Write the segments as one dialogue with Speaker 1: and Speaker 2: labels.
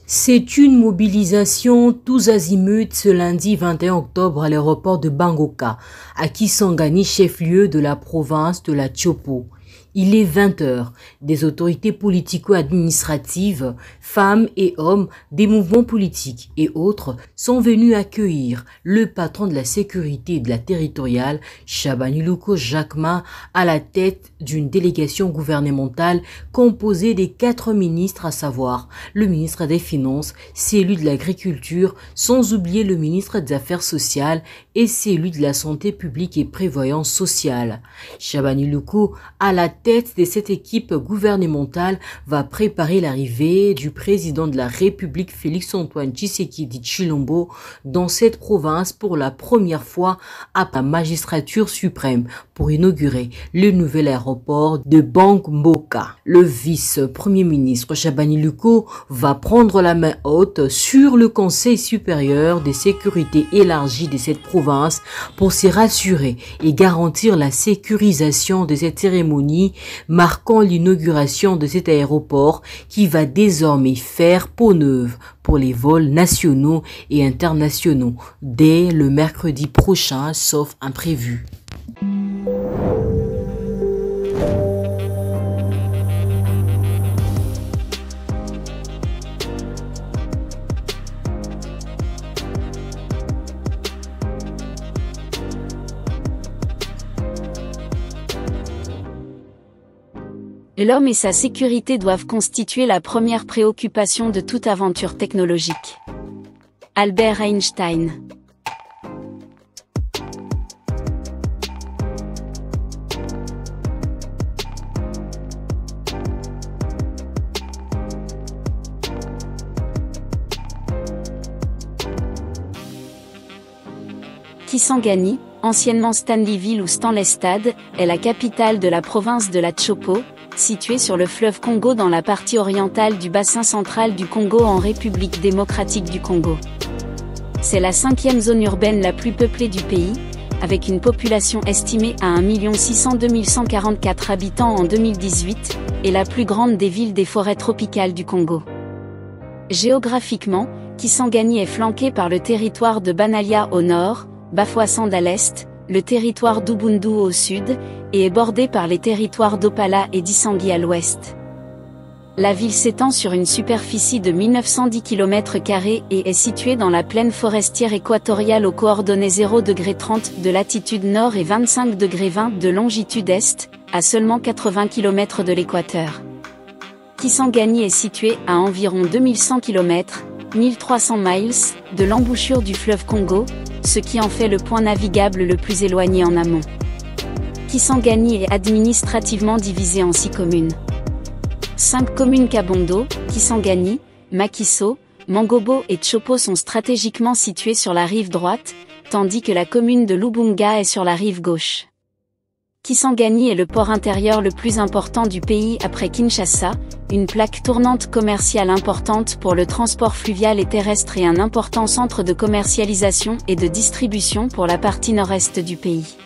Speaker 1: C'est une mobilisation tous azimuts ce lundi 21 octobre à l'aéroport de Bangoka, à Kisangani, chef-lieu de la province de la Tshopo. Il est 20h. Des autorités politico-administratives, femmes et hommes, des mouvements politiques et autres sont venus accueillir le patron de la sécurité et de la territoriale, Chabani Louko Jacquemin, à la tête d'une délégation gouvernementale composée des 4 ministres, à savoir le ministre des Finances, celui de l'Agriculture, sans oublier le ministre des Affaires sociales et celui de la Santé publique et prévoyance sociale. Chabani Louko, à la tête de cette équipe gouvernementale, va préparer l'arrivée du président de la République Félix-Antoine Tshisekedi Tshilombo dans cette province pour la première fois à la magistrature suprême pour inaugurer le nouvel aéroport de Bangoka. Le vice-premier ministre Chabani Louko va prendre la main haute sur le Conseil supérieur de sécurité élargie de cette province pour s'y rassurer et garantir la sécurisation de cette cérémonie marquant l'inauguration de cet aéroport qui va désormais faire peau neuve pour les vols nationaux et internationaux dès le mercredi prochain, sauf imprévu.
Speaker 2: L'homme et sa sécurité doivent constituer la première préoccupation de toute aventure technologique. Albert Einstein. Kisangani, anciennement Stanleyville ou Stanleystad, est la capitale de la province de la Tshopo, située sur le fleuve Congo dans la partie orientale du bassin central du Congo en République démocratique du Congo. C'est la 5e zone urbaine la plus peuplée du pays, avec une population estimée à 1 602 144 habitants en 2018, et la plus grande des villes des forêts tropicales du Congo. Géographiquement, Kisangani est flanqué par le territoire de Banalia au nord, Bafouassand à l'est, le territoire d'Ubundu au sud, et est bordé par les territoires d'Opala et d'Isangui à l'ouest. La ville s'étend sur une superficie de 1910 km² et est située dans la plaine forestière équatoriale aux coordonnées 0°30 de latitude nord et 25°20 de longitude est, à seulement 80 km de l'équateur. Kisangani est située à environ 2100 km, 1300 miles, de l'embouchure du fleuve Congo, ce qui en fait le point navigable le plus éloigné en amont. Kisangani est administrativement divisé en 6 communes. 5 communes Kabondo, Kisangani, Makiso, Mangobo et Tshopo sont stratégiquement situées sur la rive droite, tandis que la commune de Lubunga est sur la rive gauche. Kisangani est le port intérieur le plus important du pays après Kinshasa, une plaque tournante commerciale importante pour le transport fluvial et terrestre et un important centre de commercialisation et de distribution pour la partie nord-est du pays.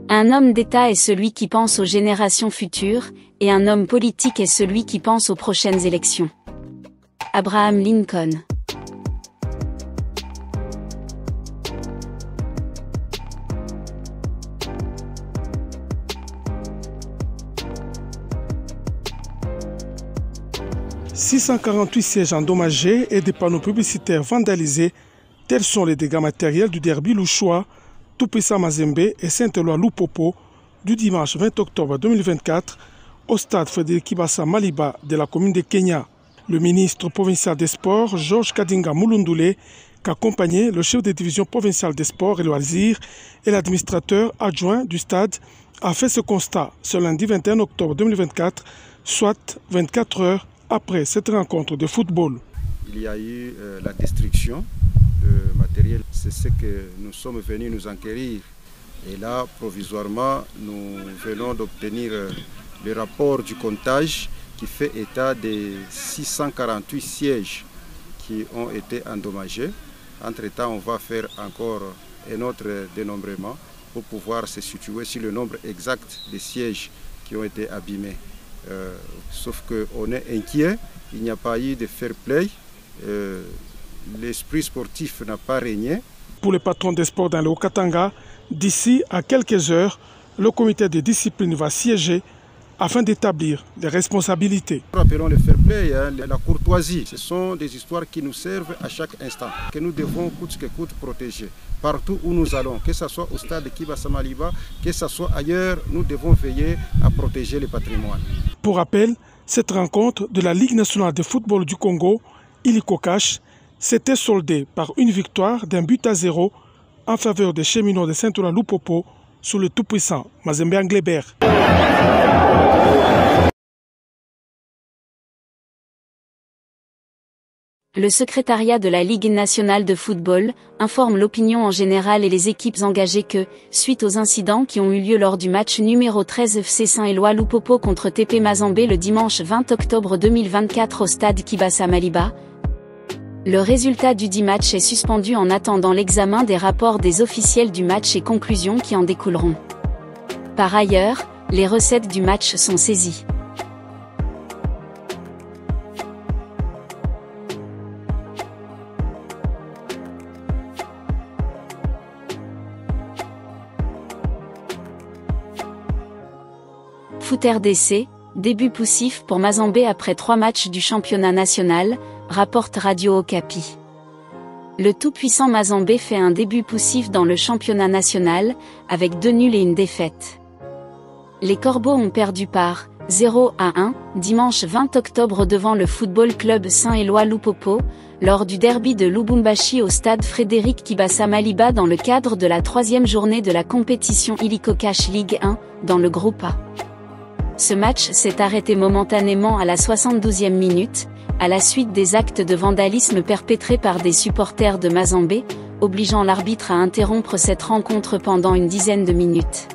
Speaker 2: Un homme d'État est celui qui pense aux générations futures, et un homme politique est celui qui pense aux prochaines élections. Abraham Lincoln.
Speaker 3: « 648 sièges endommagés et des panneaux publicitaires vandalisés, tels sont les dégâts matériels du derby louchois Toupessa Mazembe et Saint-Éloi Lupopo du dimanche 20 octobre 2024 au stade Frédéric Ibassa Maliba de la commune de Kenya. Le ministre provincial des Sports, Georges Kadinga Mulundule, qu'accompagnait le chef de division provinciale des Sports et loisirs et l'administrateur adjoint du stade, a fait ce constat ce lundi 21 octobre 2024, soit 24 heures après cette rencontre de football.
Speaker 4: Il y a eu la destruction de matériel. C'est ce que nous sommes venus nous enquérir. Et là, provisoirement, nous venons d'obtenir le rapport du comptage qui fait état des 648 sièges qui ont été endommagés. Entre-temps, on va faire encore un autre dénombrement pour pouvoir se situer sur le nombre exact des sièges qui ont été abîmés. Sauf qu'on est inquiet, il n'y a pas eu de fair play, l'esprit sportif n'a pas régné.
Speaker 3: Pour les patrons des sports dans le Haut-Katanga, d'ici à quelques heures, le comité de discipline va siéger afin d'établir les responsabilités.
Speaker 4: Rappelons le fair play, la courtoisie, ce sont des histoires qui nous servent à chaque instant, que nous devons coûte que coûte protéger. Partout où nous allons, que ce soit au stade Kibasa Maliba, que ce soit ailleurs, nous devons veiller à protéger le patrimoine.
Speaker 3: Pour rappel, cette rencontre de la Ligue nationale de football du Congo, Illiko Cash, s'était soldée par une victoire d'1-0 en faveur des cheminots de Saint-Ouen-Loupopo sous le tout-puissant Mazembe Anglebert.
Speaker 2: Le secrétariat de la Ligue nationale de football informe l'opinion en général et les équipes engagées que, suite aux incidents qui ont eu lieu lors du match numéro 13 FC Saint-Éloi-Loupopo contre TP Mazembe le dimanche 20 octobre 2024 au stade Kibasa Maliba, le résultat du dit match est suspendu en attendant l'examen des rapports des officiels du match et conclusions qui en découleront. Par ailleurs, les recettes du match sont saisies. Foot RDC, début poussif pour Mazembe après 3 matchs du championnat national, rapporte Radio Okapi. Le tout-puissant Mazembe fait un début poussif dans le championnat national, avec 2 nuls et une défaite. Les Corbeaux ont perdu par 0-1 dimanche 20 octobre devant le football club Saint-Éloi-Loupopo, lors du derby de Lubumbashi au stade Frédéric Kibasa Maliba dans le cadre de la 3e journée de la compétition Illiko Cash Ligue 1, dans le groupe A. Ce match s'est arrêté momentanément à la 72e minute, à la suite des actes de vandalisme perpétrés par des supporters de Mazembe, obligeant l'arbitre à interrompre cette rencontre pendant une dizaine de minutes.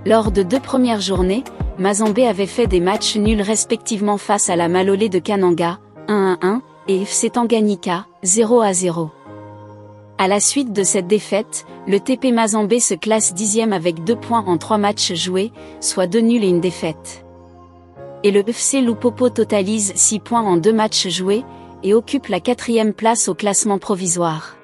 Speaker 2: Lors de 2 premières journées, Mazembe avait fait des matchs nuls respectivement face à la Malolé de Kananga, 1-1, et FC Tanganyika, 0-0. À la suite de cette défaite, le TP Mazembe se classe 10e avec 2 points en 3 matchs joués, soit 2 nuls et une défaite. Et le FC Loupopo totalise 6 points en 2 matchs joués, et occupe la 4e place au classement provisoire.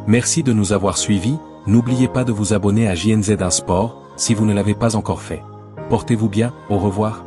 Speaker 5: Merci de nous avoir suivis, n'oubliez pas de vous abonner à JNZ1 Sport, si vous ne l'avez pas encore fait. Portez-vous bien, au revoir.